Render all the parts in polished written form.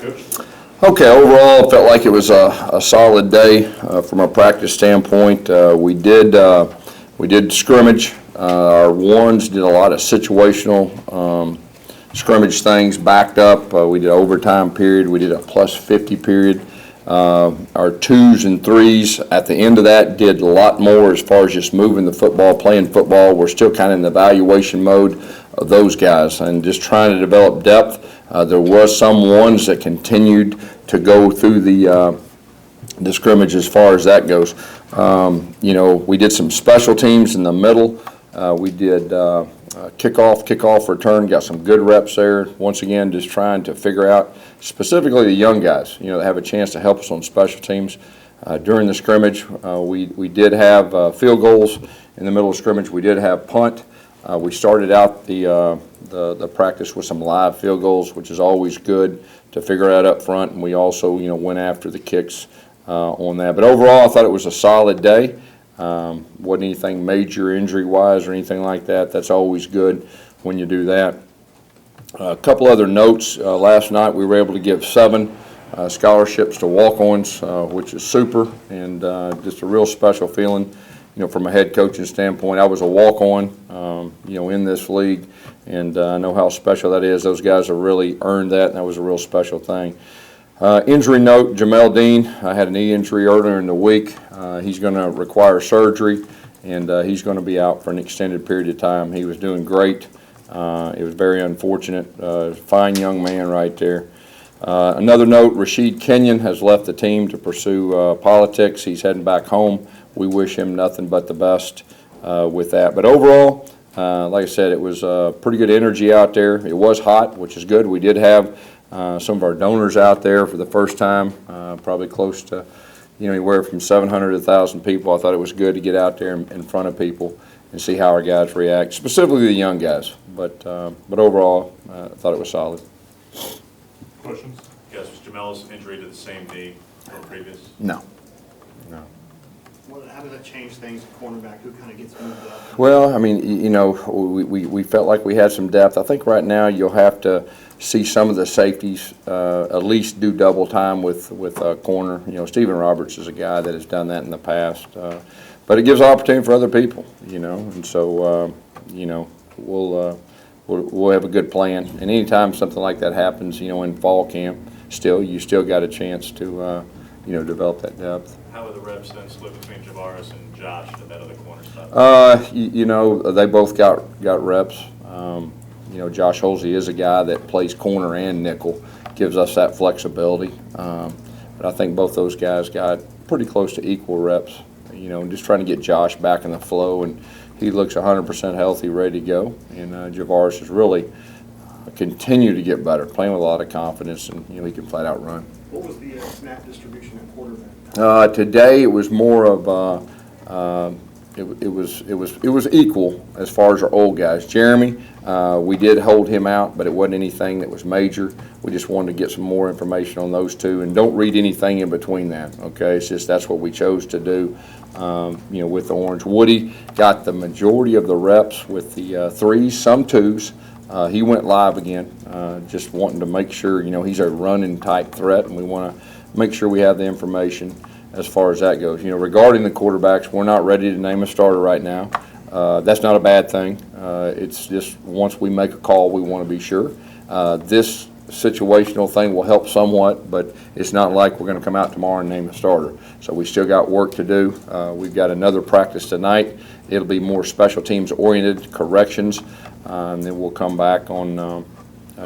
Coach? Okay, overall, it felt like it was a solid day from a practice standpoint. We did scrimmage. Our ones did a lot of situational scrimmage things, backed up. We did overtime period. We did a plus 50 period. Our twos and threes at the end of that did a lot more as far as just moving the football, playing football. We're still kind of in the evaluation mode of those guys and just trying to develop depth. There was some ones that continued to go through the scrimmage as far as that goes. We did some special teams in the middle. We did kickoff, return, got some good reps there. Once again, just trying to figure out specifically the young guys, that have a chance to help us on special teams. During the scrimmage, we did have field goals in the middle of scrimmage. We did have punt. We started out the practice with some live field goals, which is always good to figure out up front, and we also, went after the kicks on that. But overall, I thought it was a solid day. Wasn't anything major injury-wise or anything like that. That's always good when you do that. A couple other notes. Last night we were able to give 7 scholarships to walk-ons, which is super, and just a real special feeling. From a head coaching standpoint, I was a walk-on, in this league, and I know how special that is. Those guys have really earned that, and that was a real special thing. Injury note, Jamel Dean had a knee injury earlier in the week. He's going to require surgery, and he's going to be out for an extended period of time. He was doing great. It was very unfortunate. Fine young man right there. Another note, Rashid Kenyon has left the team to pursue politics. He's heading back home. We wish him nothing but the best with that. But overall, like I said, it was pretty good energy out there. It was hot, which is good. We did have some of our donors out there for the first time, probably close to, anywhere from 700 to 1,000 people. I thought it was good to get out there in front of people and see how our guys react, specifically the young guys. But overall, I thought it was solid. Questions? Yes, was Jamel's injury to the same knee from previous? No. How does that change things at cornerback? Who kind of gets moved up? Well, we felt like we had some depth. I think right now you'll have to see some of the safeties at least do double time with corner. Stephen Roberts is a guy that has done that in the past. But it gives opportunity for other people, and so, we'll have a good plan. And anytime something like that happens, in fall camp, you still got a chance to, develop that depth. How are the reps then split between Javaris and Josh, the head of the corner spot? They both got reps. Josh Holsey is a guy that plays corner and nickel, gives us that flexibility. But I think both those guys got pretty close to equal reps, just trying to get Josh back in the flow, and he looks 100% healthy, ready to go. And Javaris has really continued to get better, playing with a lot of confidence, and he can flat out run. What was the snap distribution at quarterback? Today it was more of it was equal as far as our old guys. Jeremy, we did hold him out, but it wasn't anything that was major. We just wanted to get some more information on those two, and don't read anything in between that. Okay, it's just that's what we chose to do. With the Orange, Woody got the majority of the reps with the threes, some twos. He went live again, just wanting to make sure, he's a running type threat, and we want to make sure we have the information as far as that goes. Regarding the quarterbacks, we're not ready to name a starter right now. That's not a bad thing. It's just once we make a call, we want to be sure. This situational thing will help somewhat, but it's not like we're going to come out tomorrow and name a starter. So we still got work to do. We've got another practice tonight. It'll be more special teams oriented corrections. And then we'll come back on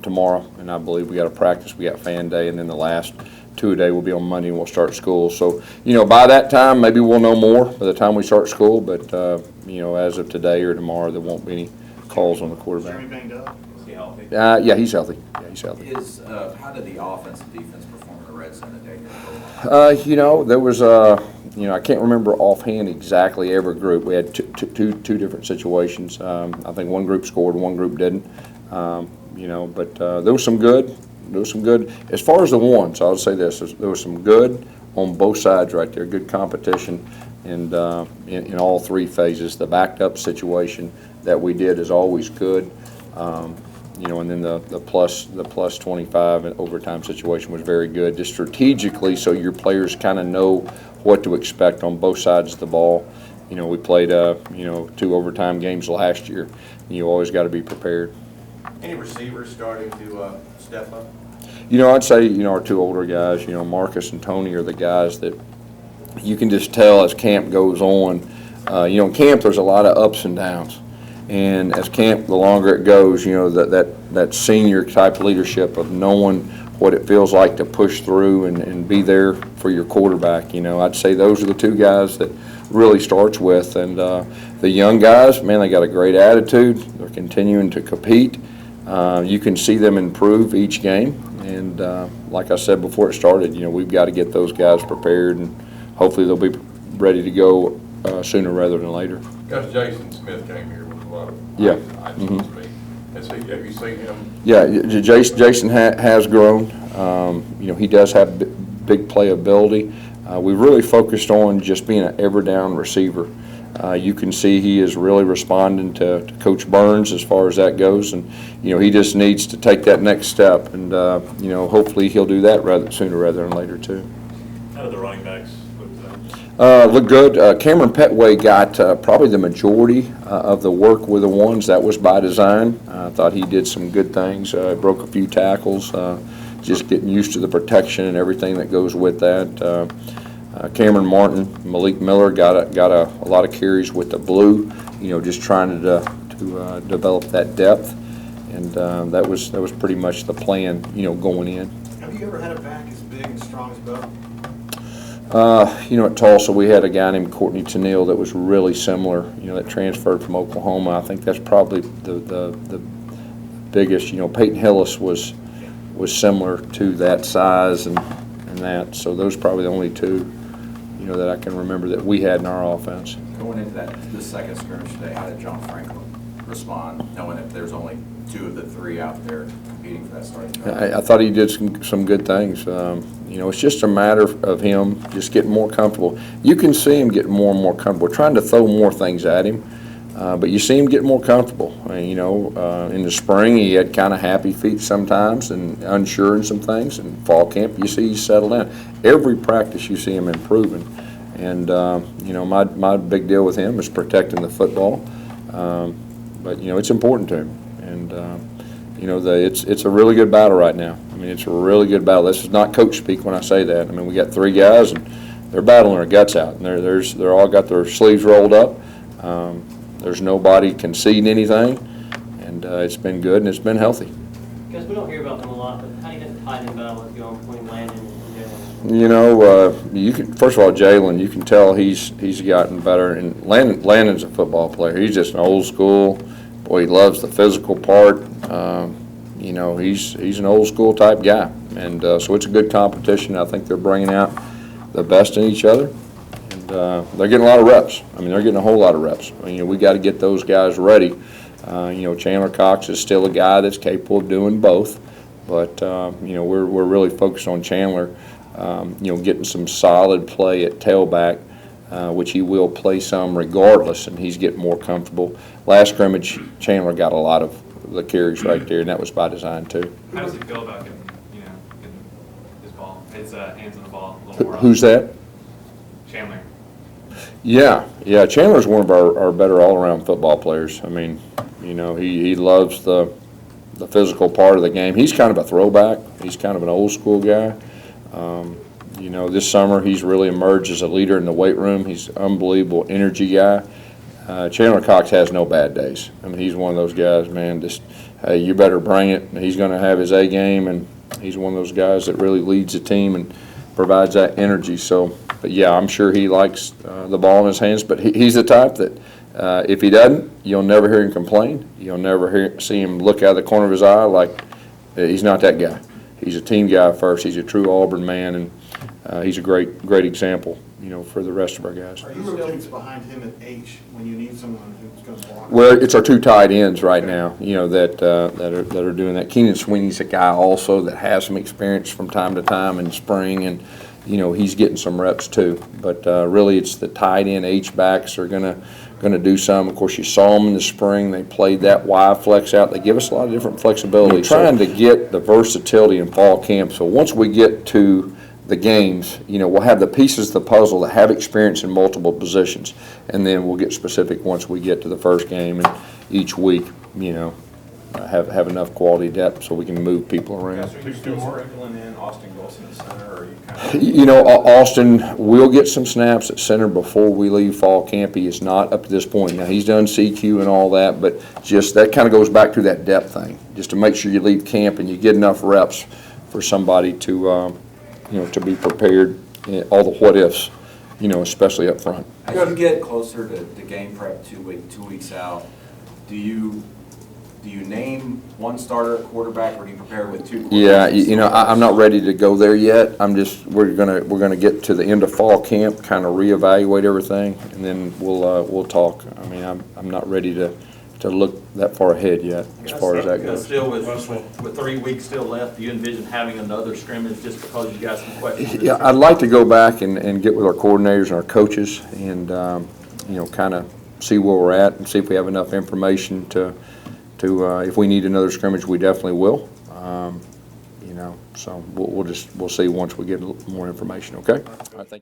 tomorrow, and I believe we got a practice. We got fan day, and then the last 2-a-day will be on Monday, and we'll start school. So, by that time, maybe we'll know more by the time we start school. But as of today or tomorrow, there won't be any calls on the quarterback. Jeremy banged up? Is he healthy? Yeah, he's healthy. Yeah, he's healthy. How did the offense and defense perform in the red zone today? There was I can't remember offhand exactly every group. We had two different situations. I think one group scored, one group didn't. But there was some good. As far as the ones, I would say this: there was some good on both sides right there. Good competition, and in all three phases. The backed up situation that we did is always good. And then the plus 25 and overtime situation was very good, just strategically, so your players kind of know what to expect on both sides of the ball. We played 2 overtime games last year. You always got to be prepared. Any receivers starting to step up? I'd say, our 2 older guys, Marcus and Tony are the guys that you can just tell as camp goes on. In camp there's a lot of ups and downs. And as camp, the longer it goes, that senior type leadership of knowing what it feels like to push through and be there for your quarterback. I'd say those are the 2 guys that really starts with. And the young guys, man, they got a great attitude. They're continuing to compete. You can see them improve each game. And like I said before it started, we've got to get those guys prepared, and hopefully they'll be ready to go sooner rather than later. Gus Jason Smith came here with a lot of Yeah. ideas to me. Have you seen him? Yeah, Jason has grown. He does have big playability. We really focused on just being an ever-down receiver. You can see he is really responding to Coach Burns as far as that goes, and he just needs to take that next step, and hopefully he'll do that sooner rather than later too. How did the running backs look? Look good. Cameron Petway got probably the majority of the work with the ones. That was by design. I thought he did some good things. Broke a few tackles, just getting used to the protection and everything that goes with that. Cameron Martin, Malik Miller got a lot of carries with the blue, just trying to develop that depth, and that was pretty much the plan, going in. Have you ever had a back as big and strong as Bo? At Tulsa, we had a guy named Courtney Tennille that was really similar, that transferred from Oklahoma. I think that's probably the biggest. Peyton Hillis was similar to that size and that. So those are probably the only 2, that I can remember that we had in our offense. Going into the second scrimmage today, how did John Franklin respond, knowing that there's only 2 of the 3 out there competing for that starting job? I thought he did some good things. It's just a matter of him just getting more comfortable. You can see him getting more and more comfortable. We're trying to throw more things at him, but you see him get more comfortable. In the spring he had kind of happy feet sometimes and unsure in some things. In fall camp you see he's settled down. Every practice you see him improving. And, my big deal with him is protecting the football. But, it's important to him. And, it's a really good battle right now. It's a really good battle. This is not coach speak when I say that. We got 3 guys, and they're battling their guts out. And they're all got their sleeves rolled up. There's nobody conceding anything. And it's been good, and it's been healthy. Guys, we don't hear about them a lot, but how do you think the tight end battle is going between Landon and Jalen? You can, first of all, Jalen, you can tell he's gotten better. And Landon's a football player. He's just an old school. Boy, he loves the physical part. He's an old school type guy, and so it's a good competition. I think they're bringing out the best in each other, and they're getting a lot of reps. They're getting a whole lot of reps. We got to get those guys ready. Chandler Cox is still a guy that's capable of doing both, but we're really focused on Chandler. Getting some solid play at tailback, which he will play some regardless, and he's getting more comfortable. Last scrimmage, Chandler got a lot of the carries right there, and that was by design too. How does it feel about getting his ball, his hands on the ball a little more? Who's that? Chandler. Yeah. Chandler's one of our better all-around football players. He loves the physical part of the game. He's kind of a throwback. He's kind of an old school guy. This summer he's really emerged as a leader in the weight room. He's an unbelievable energy guy. Chandler Cox has no bad days. He's one of those guys, man, just, hey, you better bring it. He's going to have his A game, and he's one of those guys that really leads the team and provides that energy. So, but yeah, I'm sure he likes the ball in his hands, but he's the type that if he doesn't, you'll never hear him complain. You'll never see him look out of the corner of his eye like he's not that guy. He's a team guy first. He's a true Auburn man, and he's a great example, for the rest of our guys. Are you rotating behind him at H when you need someone who's going to block? Well, it's our 2 tight ends right now, that are doing that. Keenan Sweeney's a guy also that has some experience from time to time in spring, and he's getting some reps too. But really, it's the tight end H backs are gonna gonna do some. Of course, you saw them in the spring, they played that Y flex out. They give us a lot of different flexibility. Trying to get the versatility in fall camp, so once we get to the games, we'll have the pieces of the puzzle that have experience in multiple positions, and then we'll get specific once we get to the first game, and each week, have enough quality depth so we can move people around. Gus, are you still sprinkling in Austin Golson at center, or are you kind of? Austin will get some snaps at center before we leave fall camp. He is not up to this point. Now, he's done CQ and all that, but just that kind of goes back to that depth thing, just to make sure you leave camp and you get enough reps for somebody to, to be prepared, all the what-ifs, especially up front. As you get closer to game prep 2 weeks out, do you name one starter at quarterback, or do you prepare with two quarterbacks? Yeah, I'm not ready to go there yet. We're gonna get to the end of fall camp, kind of reevaluate everything, and then we'll talk. I mean, I'm not ready to look that far ahead yet, as far as that goes. Still, with 3 weeks still left, do you envision having another scrimmage just because you got some questions? Yeah, I'd like to go back and get with our coordinators and our coaches and, kind of see where we're at and see if we have enough information to if we need another scrimmage, we definitely will. So we'll see once we get a little more information, okay? All right, thank you.